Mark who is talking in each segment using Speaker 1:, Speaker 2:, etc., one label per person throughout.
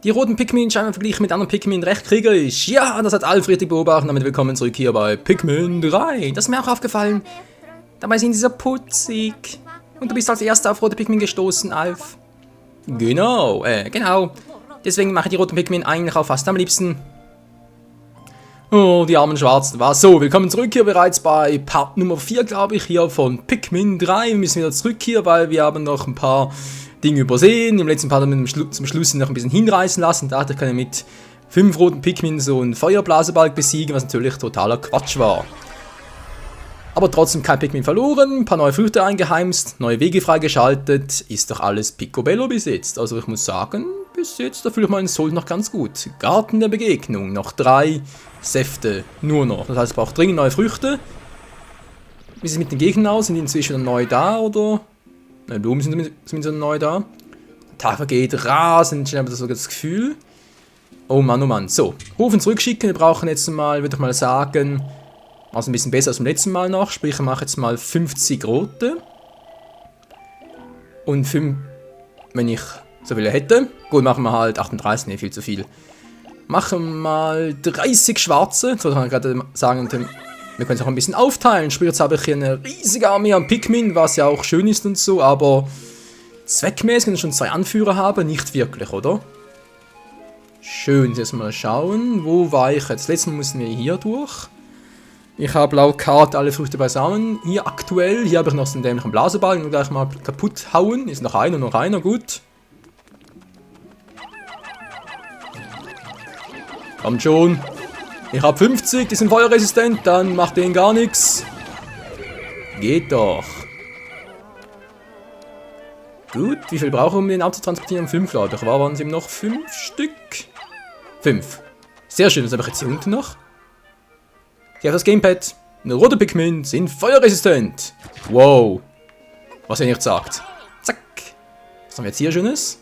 Speaker 1: Die roten Pikmin scheinen im Vergleich mit anderen Pikmin recht kriegerisch. Ja, das hat Alf richtig beobachtet. Damit willkommen zurück hier bei Pikmin 3. Das ist mir auch aufgefallen. Dabei sind sie so putzig. Und du bist als erster auf rote Pikmin gestoßen, Alf. Genau. Deswegen mache ich die roten Pikmin eigentlich auch fast am liebsten. Oh, die armen Schwarzen. Was? So, willkommen zurück hier bereits bei Part Nummer 4, glaube ich, hier von Pikmin 3. Wir müssen wieder zurück hier, weil wir haben noch ein paar Dinge übersehen. Im letzten Part haben wir zum Schluss noch ein bisschen hinreißen lassen. Da kann ich mit 5 roten Pikmin so einen Feuerblasebalg besiegen, was natürlich totaler Quatsch war. Aber trotzdem kein Pikmin verloren, ein paar neue Früchte eingeheimst, neue Wege freigeschaltet, ist doch alles Picobello bis jetzt. Also ich muss sagen, bis jetzt, da fühle ich meinen Soul noch ganz gut. Garten der Begegnung, noch 3 Säfte, nur noch. Das heißt, ich brauche dringend neue Früchte. Wie sieht es mit den Gegnern aus? Sind die inzwischen wieder neu da, oder? Die Blumen sind zumindest neu da. Der Tag vergeht rasend schnell, habe ich das Gefühl. Oh Mann, oh Mann. So, Rufen zurückschicken. Wir brauchen jetzt mal, würde ich mal sagen, also ein bisschen besser als beim letzten Mal noch. Sprich, ich mache jetzt mal 50 rote. Und 5, wenn ich so viele hätte. Gut, machen wir halt 38, ne, viel zu viel. Machen wir mal 30 schwarze. So kann ich gerade sagen, wir können es auch ein bisschen aufteilen. Sprich, jetzt habe ich hier eine riesige Armee an Pikmin, was ja auch schön ist und so, aber zweckmäßig, wenn ich schon 2 Anführer habe, nicht wirklich, oder? Schön, jetzt mal schauen, wo war ich jetzt? Letztes Mal mussten wir hier durch. Ich habe laut Karte alle Früchte beisammen. Hier aktuell, hier habe ich noch so einen dämlichen Blasebalg und gleich mal kaputt hauen. Ist noch einer, gut. Kommt schon. Ich habe 50, die sind feuerresistent, dann macht denen gar nichts. Geht doch. Gut, wie viel brauche ich, um den abzutransportieren? 5, glaube ich. Waren es eben noch 5 Stück? 5. Sehr schön, was habe ich jetzt hier unten noch? Hier auf das Gamepad. Eine rote Pikmin sind feuerresistent. Wow. Was er nicht sagt. Zack. Was haben wir jetzt hier Schönes?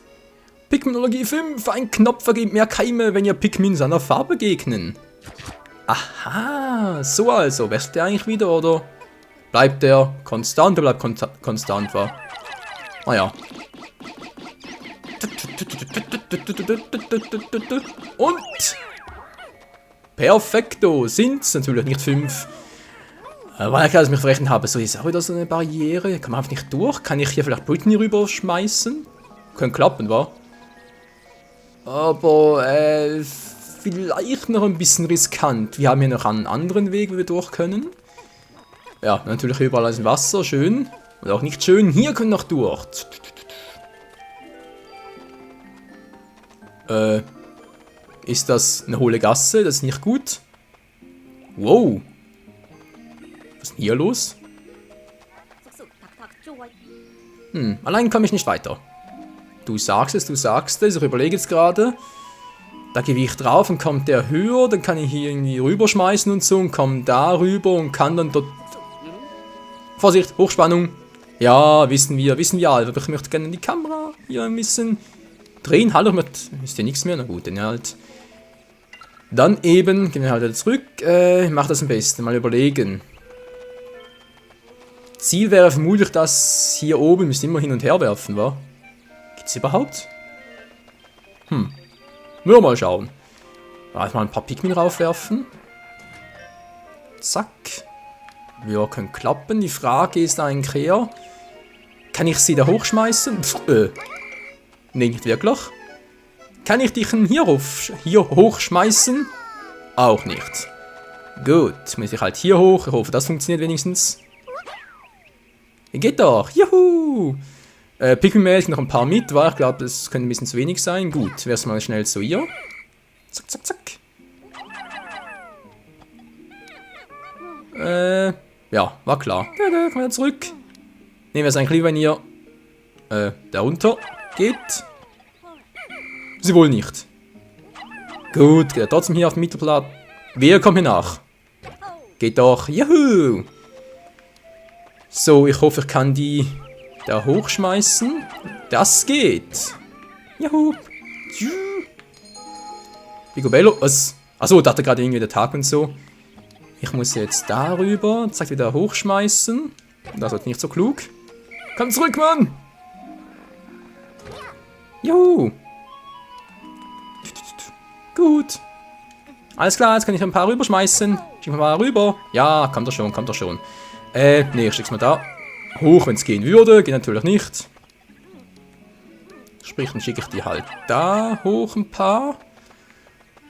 Speaker 1: Pikminologie 5. Ein Knopf vergibt mehr Keime, wenn ihr Pikmin seiner Farbe begegnen. Aha, so also. Wechselt der eigentlich wieder, oder? Bleibt der konstant? Der bleibt konstant, war. Naja. Und perfekto, sind's natürlich nicht 5. Weil ich mich verrechnet habe, so ist auch wieder so eine Barriere. Kann man einfach nicht durch? Kann ich hier vielleicht Britney rüberschmeißen? Könnte klappen, wa? Aber vielleicht noch ein bisschen riskant. Wir haben hier noch einen anderen Weg, wie wir durch können. Ja, natürlich überall ist Wasser, schön. Oder auch nicht schön. Hier können wir noch durch. Ist das eine hohle Gasse? Das ist nicht gut. Wow. Was ist denn hier los? Allein komme ich nicht weiter. Du sagst es. Ich überlege jetzt gerade. Da gehe ich drauf und kommt der höher. Dann kann ich hier irgendwie rüberschmeißen und so. Und komme da rüber und kann dann dort... Vorsicht, Hochspannung. Ja, wissen wir. Aber ich möchte gerne die Kamera hier ein bisschen drehen. Hallo, ist hier nichts mehr? Na gut, dann halt. Dann eben, gehen wir halt wieder zurück. Ich mache das am besten. Mal überlegen. Ziel wäre vermutlich, dass hier oben, müsst immer hin und her werfen, wa? Gibt's überhaupt? Nur mal schauen. Mal ein paar Pikmin raufwerfen. Zack. Ja, können klappen. Die Frage ist eigentlich eher, kann ich sie da hochschmeißen? Nee, nicht wirklich. Kann ich dich hier hochschmeißen? Auch nicht. Gut, muss ich halt hier hoch. Ich hoffe, das funktioniert wenigstens. Geht doch. Juhu! Pikmin-mäßig noch ein paar mit, weil ich glaube, das könnte ein bisschen zu wenig sein. Gut, wär's mal schnell so hier. Zack, zack, zack. Ja, war klar. Ja, kommen wir zurück. Nehmen wir es eigentlich lieber, wenn ihr da runter geht. Sie wohl nicht. Gut, geht trotzdem hier auf dem Mittelplatz. Wer kommt hier nach? Geht doch. Juhu! So, ich hoffe, ich kann die da hochschmeißen. Das geht. Juhu! Picobello, was? Achso, dachte gerade irgendwie der Tag und so. Ich muss jetzt darüber, zack, wieder hochschmeißen. Das wird nicht so klug. Komm zurück, Mann! Juhu! Gut. Alles klar, jetzt kann ich ein paar rüberschmeißen. Schick mal rüber. Ja, kommt doch schon, kommt doch schon. Nee, ich schick's mal da. Hoch, wenn es gehen würde. Geht natürlich nicht. Sprich, dann schicke ich die halt da hoch ein paar.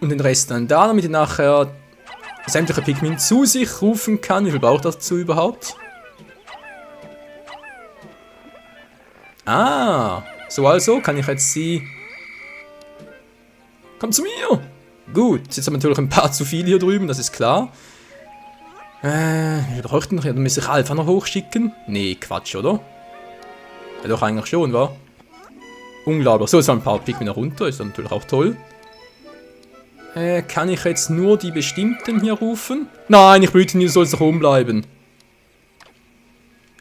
Speaker 1: Und den Rest dann da, damit ich nachher sämtliche Pikmin zu sich rufen kann. Wie viel braucht das dazu überhaupt? Ah, so also kann ich jetzt sie... Komm zu mir! Gut, jetzt haben wir natürlich ein paar zu viel hier drüben, das ist klar. Wir bräuchten noch... Ja, dann müsste ich Alpha noch hochschicken. Nee, Quatsch, oder? Ja, doch eigentlich schon, wa? Unglaublich. So, jetzt haben ein paar Pikmin runter, ist dann natürlich auch toll. Kann ich jetzt nur die bestimmten hier rufen? Nein, ich bitte, du sollst doch oben bleiben.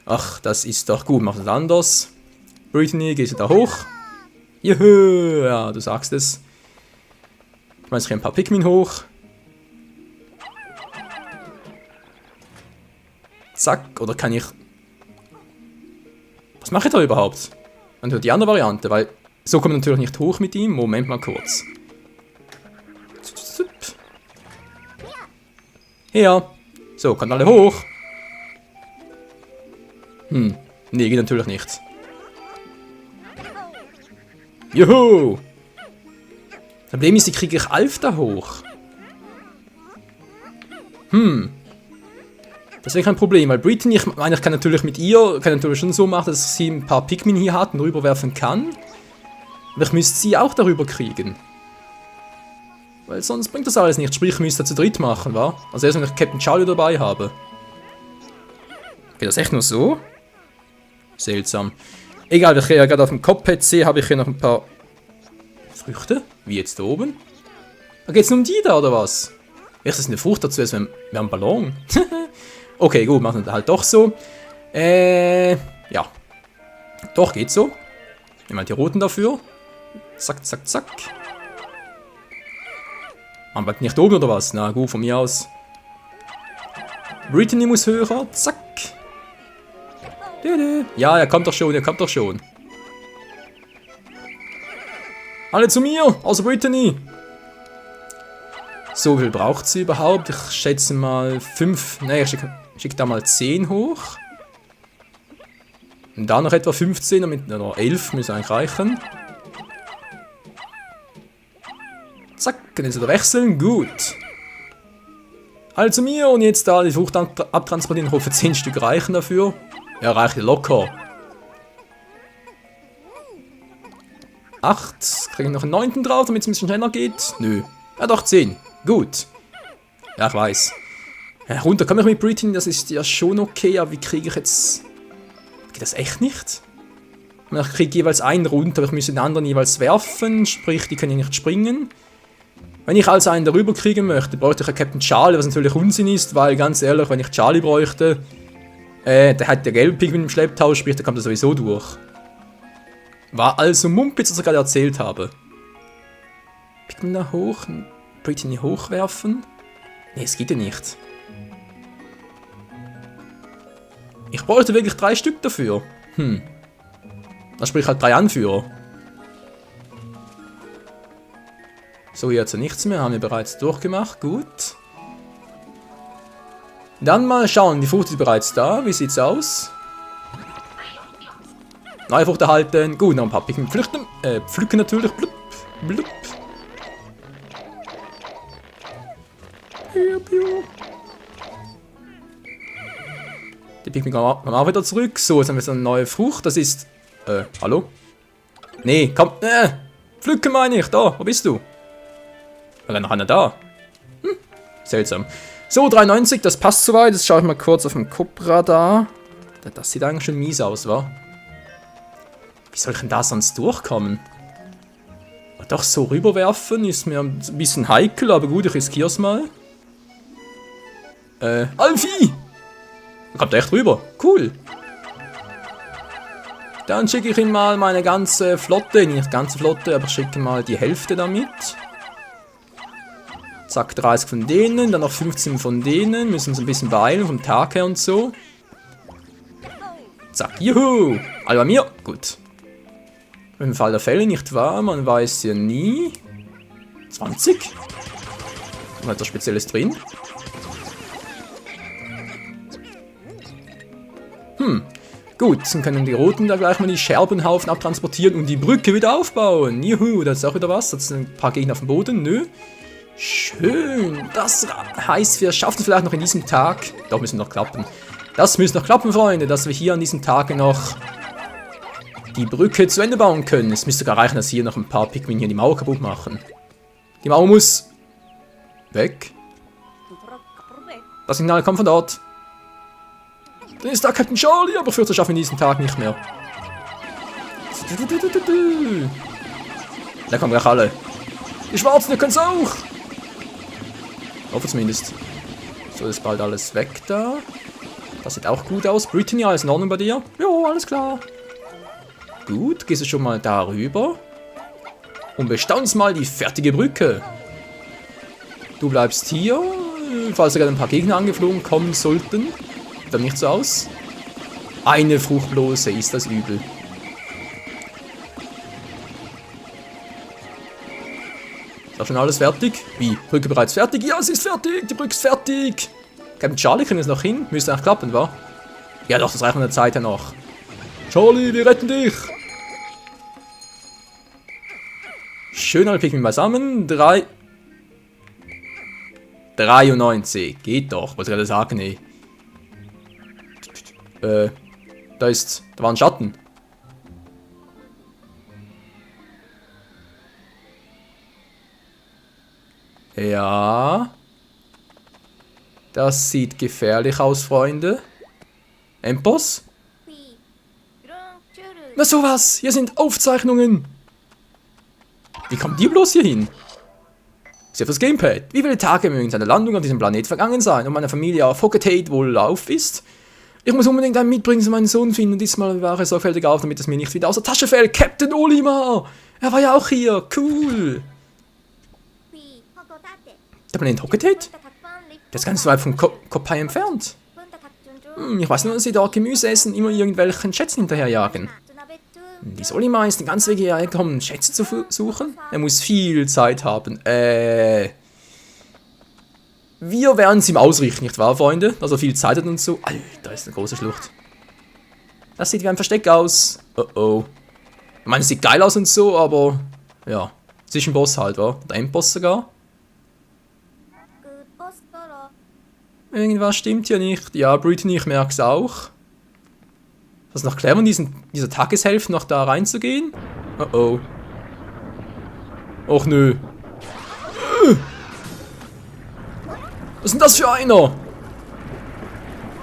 Speaker 1: Ach, das ist doch gut, mach das anders. Brittany, gehst du da hoch? Juhu, ja, du sagst es. Ich meine, ich ein paar Pikmin hoch. Zack, oder kann ich... Was mache ich da überhaupt? Und die andere Variante, weil so kommt man natürlich nicht hoch mit ihm. Moment mal kurz. Hier. So, kommt alle hoch. Nee, geht natürlich nicht. Juhu! Problem ist, wie kriege ich Alf da hoch? Das wäre kein Problem, weil Brittany, ich meine, ich kann natürlich mit ihr, kann natürlich schon so machen, dass sie ein paar Pikmin hier hat und rüberwerfen kann. Aber ich müsste sie auch darüber kriegen. Weil sonst bringt das alles nicht. Sprich, ich müsste zu dritt machen, wa? Also erst wenn ich Captain Charlie dabei habe. Geht das echt nur so? Seltsam. Egal, ich ja gerade auf dem Cop-PC habe ich hier noch ein paar Früchte. Wie jetzt da oben? Da geht's nur um die da, oder was? Ist das eine Frucht dazu? Wir haben einen Ballon. Okay, gut, machen wir halt doch so. Ja. Doch, geht so. Nehmen wir die roten dafür. Zack, zack, zack. Man bleibt nicht oben, oder was? Na gut, von mir aus. Brittany muss höher. Zack. Ja, er kommt doch schon, er kommt doch schon. Alle zu mir, außer Brittany. So viel braucht sie überhaupt? Ich schätze mal 5. Ne, ich schicke da mal 10 hoch. Und da noch etwa 15, oder 11 müssen eigentlich reichen. Zack, können sie da wechseln. Gut. Alle zu mir und jetzt da die Frucht abtransportieren. Ich hoffe 10 Stück reichen dafür. Ja, reicht locker. 8. Kriegen wir noch einen 9. drauf, damit es ein bisschen schneller geht? Nö. Ja doch, 10. Gut. Ja, ich weiß. Ja, runter kann ich mit Brittany, das ist ja schon okay, aber wie kriege ich jetzt... Geht das echt nicht? Ich kriege jeweils einen runter, aber ich müsste den anderen jeweils werfen, sprich, die können ja nicht springen. Wenn ich also einen darüber kriegen möchte, bräuchte ich einen Captain Charlie, was natürlich Unsinn ist, weil ganz ehrlich, wenn ich Charlie bräuchte, der hat der gelbe Pikmin im Schlepptau, sprich, der kommt da sowieso durch. War also Mumpitz, was ich gerade erzählt habe. Pikmin da hoch, Brittany hochwerfen? Ne, es geht ja nicht. Ich bräuchte wirklich 3 Stück dafür. Dann sprich halt 3 Anführer. So, hier hat sie nichts mehr, haben wir bereits durchgemacht, gut. Dann mal schauen, die Frucht ist bereits da, wie sieht's aus? Neue Frucht erhalten, gut, noch ein paar Pikmin pflücken, pflücken natürlich, blub, blub. Die Pikmin kommen auch wieder zurück. So, jetzt haben wir so eine neue Frucht. Das ist... hallo? Nee, komm. Pflücken meine ich. Da, wo bist du? War noch einer da? Seltsam. So, 93, das passt soweit. Jetzt schaue ich mal kurz auf dem Cop-Radar. Das sieht eigentlich schon mies aus, wa? Wie soll ich denn da sonst durchkommen? Doch, so rüberwerfen ist mir ein bisschen heikel, aber gut, ich riskiere es mal. Alfie! Kommt echt rüber. Cool. Dann schicke ich ihm mal meine ganze Flotte. Nicht ganze Flotte, aber ich schicke mal die Hälfte damit. Zack, 30 von denen. Dann noch 15 von denen. Müssen uns ein bisschen beeilen vom Tag her und so. Zack, juhu. Alle bei mir. Gut. Im Fall der Fälle nicht wahr. Man weiß ja nie. 20? Was hat da Spezielles drin? Gut, dann können die Roten da gleich mal die Scherbenhaufen abtransportieren und die Brücke wieder aufbauen. Juhu, da ist auch wieder was. Da sind ein paar Gegner auf dem Boden. Nö. Schön. Das heißt, wir schaffen es vielleicht noch in diesem Tag. Doch, müssen noch klappen. Das müsste noch klappen, Freunde, dass wir hier an diesem Tage noch die Brücke zu Ende bauen können. Es müsste sogar reichen, dass hier noch ein paar Pikmin hier die Mauer kaputt machen. Die Mauer muss weg. Das Signal kommt von dort. Dann ist da Captain Charlie, aber ich fürchte, das schaffen wir diesen Tag nicht mehr. Da kommen gleich alle. Die Schwarzen, ihr könnt's auch. Hoffe zumindest. So, ist bald alles weg da. Das sieht auch gut aus. Brittany, alles in Ordnung bei dir? Jo, alles klar. Gut, gehst du schon mal darüber. Und bestaunst mal die fertige Brücke. Du bleibst hier, falls sogar ein paar Gegner angeflogen kommen sollten. Sieht dann nicht so aus. Eine Fruchtblose ist das übel. Ist auch schon alles fertig? Wie? Brücke bereits fertig? Ja, sie ist fertig! Die Brücke ist fertig! Captain Charlie, können wir jetzt noch hin? Müsste eigentlich klappen, wa? Ja doch, das reicht von der Zeit her noch. Charlie, wir retten dich! Schön alle Pikmin beisammen. 93. Geht doch, wollte ich gerade sagen, ey. Da war ein Schatten. Ja. Das sieht gefährlich aus, Freunde. Endboss? Na sowas, hier sind Aufzeichnungen. Wie kommt die bloß hier hin? Ist ja fürs Gamepad. Wie viele Tage mögen seine Landung auf diesem Planet vergangen sein und meine Familie auf Hocketate wohl auf ist? Ich muss unbedingt einen mitbringen, um meinen Sohn finden und diesmal bewahre sorgfältig auf, damit es mir nicht wieder aus der Tasche fällt. Captain Olimar! Er war ja auch hier. Cool. Der Planet Hocketate? Der ist ganz weit von Kopai entfernt. Ich weiß nur, dass sie dort Gemüse essen und immer irgendwelchen Schätzen hinterherjagen. Dieser Olimar ist den ganzen Weg hierher gekommen, Schätze zu suchen. Er muss viel Zeit haben. Wir werden es ihm ausrichten, nicht wahr, Freunde? Dass er viel Zeit hat und so. Alter, ist eine große Schlucht. Das sieht wie ein Versteck aus. Oh oh. Ich meine, es sieht geil aus und so, aber ja. Zwischenboss halt, wa? Der Endboss sogar. Irgendwas stimmt hier nicht. Ja, Brittany, ich merke es auch. Das ist noch clever, in dieser Tageshälfte noch da reinzugehen. Oh oh. Och nö. Was ist denn das für einer?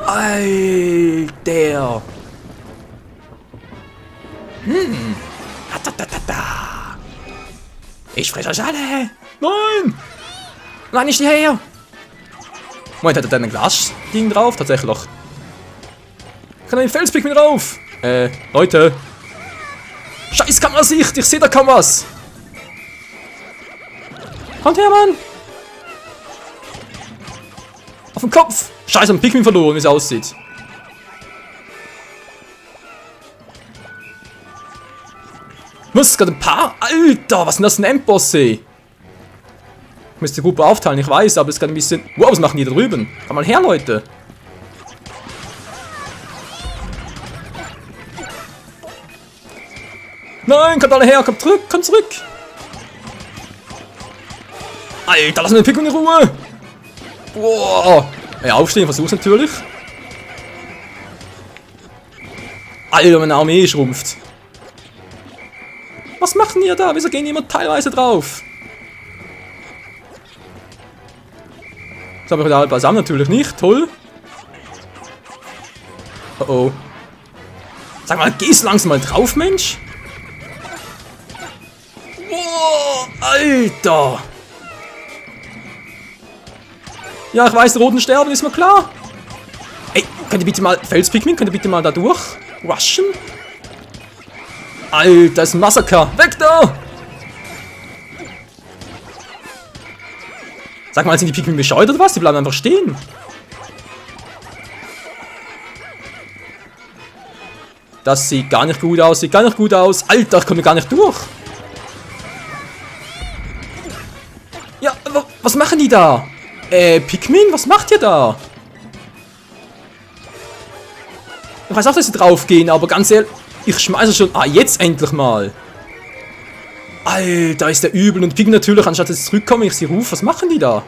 Speaker 1: Alter. Ich fresse euch alle. Nein. Nein, nicht hierher. Moment, hat er ein Glasding drauf? Tatsächlich. Kann er den Felspikmin rauf? Leute. Scheiß Kamerasicht, ich sehe da kaum was. Kommt her, Mann. Auf den Kopf. Scheiße, ein Pikmin verloren, wie es aussieht. Muss gerade ein paar. Alter, was sind das denn Endbosse? Ich müsste gut aufteilen, ich weiß, aber es ist gerade ein bisschen. Wow, was machen die da drüben? Komm mal her, Leute. Nein, kommt alle her, kommt zurück, kommt zurück. Alter, lass mir den Pikmin in Ruhe. Boah. Ja, aufstehen, versuch's natürlich. Alter, meine Armee schrumpft. Was machen die da? Wieso gehen die immer teilweise drauf? Das habe ich da beisammen natürlich nicht. Toll. Oh oh. Sag mal, gehst du langsam mal drauf, Mensch? Boah, Alter. Ja, ich weiß, die Roten sterben, ist mir klar. Ey, könnt ihr bitte mal, Felspikmin, könnt ihr bitte mal da durch rushen? Alter, das ist ein Massaker. Weg da! Sag mal, sind die Pikmin bescheuert oder was? Die bleiben einfach stehen. Das sieht gar nicht gut aus, sieht gar nicht gut aus. Alter, ich komme gar nicht durch. die da? Pikmin, was macht ihr da? Ich weiß auch, dass sie draufgehen, aber ganz ehrlich, ich schmeiße schon... Ah, jetzt endlich mal. Alter, ist der übel. Und Pikmin natürlich, anstatt dass sie zurückkommen, ich sie rufe. Was machen die da?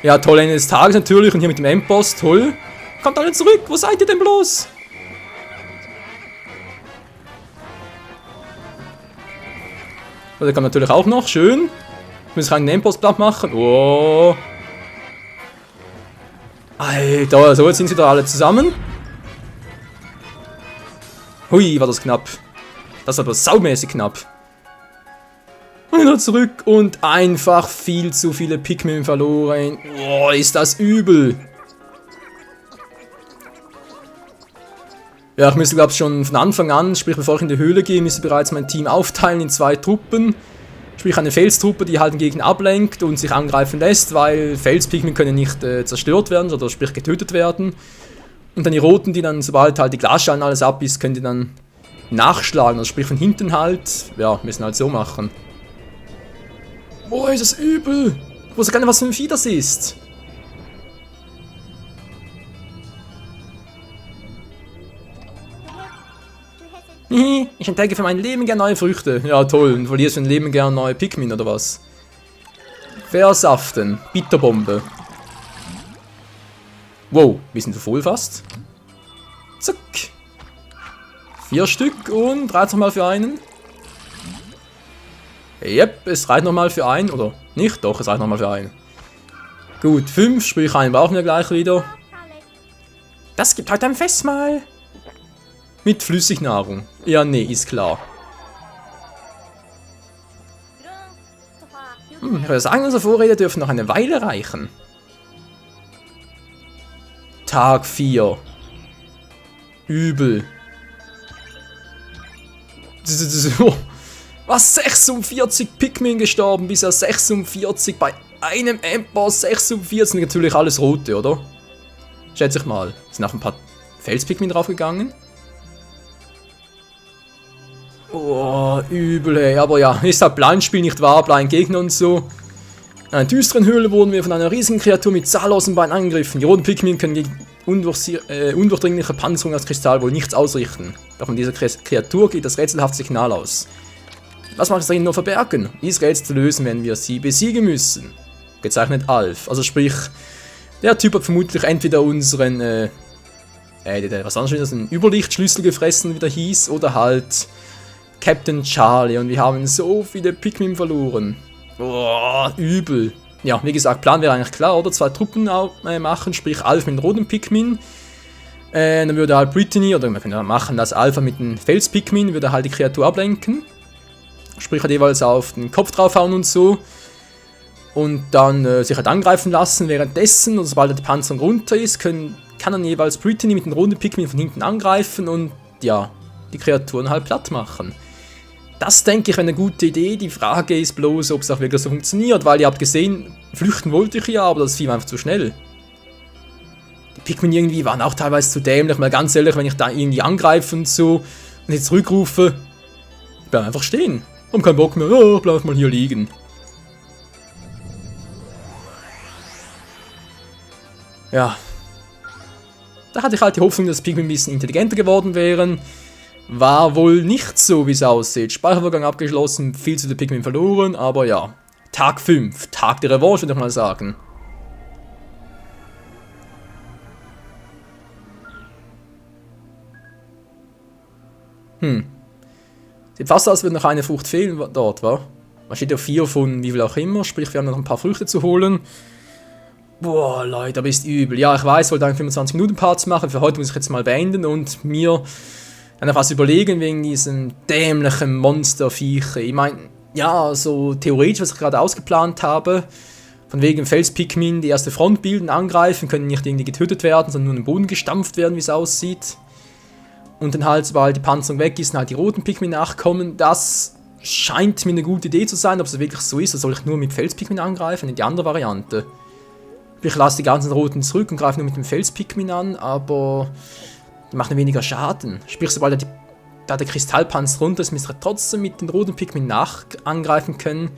Speaker 1: Ja, toll, Ende des Tages natürlich. Und hier mit dem Endboss, toll. Kommt alle zurück, wo seid ihr denn bloß? So, der kommt natürlich auch noch, schön. Ich muss einen Endboss platt machen. Oh. Alter, so jetzt sind sie da alle zusammen. Hui, war das knapp. Das war aber saumäßig knapp. Und wieder zurück und einfach viel zu viele Pikmin verloren. Oh, ist das übel. Ja, ich müsste glaube ich schon von Anfang an, sprich bevor ich in die Höhle gehe, müsste bereits mein Team aufteilen in 2 Truppen. Sprich eine Felstruppe, die halt den Gegner ablenkt und sich angreifen lässt, weil Felspikmin können nicht zerstört werden oder sprich getötet werden. Und dann die Roten, die dann, sobald halt die Glasschalen alles ab ist, können die dann nachschlagen, also sprich von hinten halt, ja, müssen halt so machen. Boah, ist das übel! Ich wusste gar nicht, was für ein Vieh das ist. Ich entdecke für mein Leben gerne neue Früchte. Ja, toll. Und verlierst für dein Leben gerne neue Pikmin, oder was? Versaften. Bitterbombe. Wow, wir sind so voll fast. Zack. 4 Stück und 13 mal für einen. Yep, es reicht nochmal für einen. Oder nicht? Doch, es reicht nochmal für einen. Gut, 5, sprich einen brauchen wir gleich wieder. Das gibt heute ein Festmahl. Mit Flüssignahrung. Ja, nee, ist klar. Ich würde sagen, unsere Vorräte dürfen noch eine Weile reichen. Tag 4. Übel. Was? 46 Pikmin gestorben, bisher 46 bei einem Endboss, 46. Natürlich alles rote, oder? Schätze ich mal. Sind auch ein paar Felspikmin draufgegangen. Oh, übel, ey. Aber ja, ist halt Blindspiel, nicht wahr? Blind Gegner und so. In einer düsteren Höhle wurden wir von einer riesigen Kreatur mit zahllosen Beinen angegriffen. Die roten Pikmin können gegen undurchdringliche Panzerung aus Kristall wohl nichts ausrichten. Doch von dieser Kreatur geht das rätselhafte Signal aus. Was macht es darin nur verbergen? Dieses Rätsel zu lösen, wenn wir sie besiegen müssen. Gezeichnet Alf. Also sprich, der Typ hat vermutlich entweder unseren, was war das, einen Überlichtschlüssel gefressen, wie der hieß, oder halt Captain Charlie. Und wir haben so viele Pikmin verloren. Boah, übel. Ja, wie gesagt, Plan wäre eigentlich klar, oder? 2 Truppen machen, sprich Alf mit den roten Pikmin. Dann würde halt Brittany, oder wir können ja machen, dass Alpha mit den Fels-Pikmin würde halt die Kreatur ablenken. Sprich halt jeweils auf den Kopf draufhauen und so. Und dann sich halt angreifen lassen. Währenddessen, oder sobald die Panzerung runter ist, kann dann jeweils Brittany mit den roten Pikmin von hinten angreifen und ja, die Kreaturen halt platt machen. Das, denke ich, wäre eine gute Idee. Die Frage ist bloß, ob es auch wirklich so funktioniert, weil ihr habt gesehen, flüchten wollte ich ja, aber das Vieh war einfach zu schnell. Die Pikmin irgendwie waren auch teilweise zu dämlich, mal ganz ehrlich, wenn ich da irgendwie angreife und so und jetzt zurückrufe, bleib einfach stehen. Hab keinen Bock mehr, oh, bleib mal hier liegen. Ja. Da hatte ich halt die Hoffnung, dass Pikmin ein bisschen intelligenter geworden wären. War wohl nicht so, wie es aussieht. Speichervorgang abgeschlossen, viel zu den Pikmin verloren, aber ja. Tag 5, Tag der Revanche, würde ich mal sagen. Sieht fast aus, als würde noch eine Frucht fehlen dort, wa? Man steht ja 4 von wie viel auch immer, sprich wir haben noch ein paar Früchte zu holen. Boah, Leute, aber ist übel. Ja, ich weiß, ich wollte eigentlich 25 Minuten Parts machen, für heute muss ich jetzt mal beenden und mir dann noch was überlegen wegen diesen dämlichen Monsterviecher. Ich meine, ja, so theoretisch, was ich gerade ausgeplant habe, von wegen Fels-Pikmin die erste Front bilden, angreifen, können nicht irgendwie getötet werden, sondern nur in den Boden gestampft werden, wie es aussieht. Und dann halt, sobald die Panzerung weg ist, halt die roten Pikmin nachkommen. Das scheint mir eine gute Idee zu sein, ob es wirklich so ist, oder soll ich nur mit Fels-Pikmin angreifen, in die andere Variante. Ich lasse die ganzen roten zurück und greife nur mit dem Fels-Pikmin an, aber die machen weniger Schaden. Sprich, sobald er die da der Kristallpanzer runter ist, müssen wir trotzdem mit den roten Pikmin angreifen können.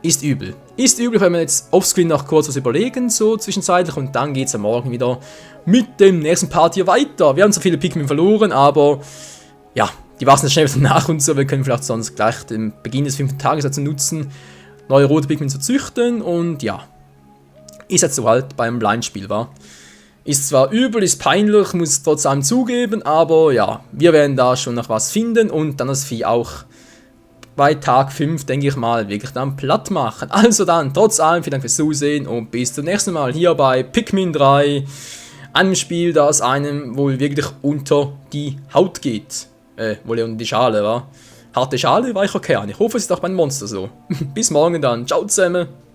Speaker 1: Ist übel. Ist übel, wenn wir jetzt offscreen noch kurz was überlegen, so zwischenzeitlich, und dann geht es am Morgen wieder mit dem nächsten Part hier weiter. Wir haben so viele Pikmin verloren, aber ja, die wachsen schnell wieder nach und so. Wir können vielleicht sonst gleich den Beginn des 5. Tages dazu nutzen, neue rote Pikmin zu züchten, und ja, ist jetzt so halt beim Blindspiel, war. Ist zwar übel, ist peinlich, muss trotz allem zugeben, aber ja, wir werden da schon noch was finden und dann das Vieh auch bei Tag 5, denke ich mal, wirklich dann platt machen. Also dann, trotz allem, vielen Dank fürs Zusehen und bis zum nächsten Mal hier bei Pikmin 3, einem Spiel, das einem wohl wirklich unter die Haut geht. Wohl unter die Schale, wa? Harte Schale, weicher Kern. Ich hoffe, es ist auch beim Monster so. Bis morgen dann. Ciao zusammen.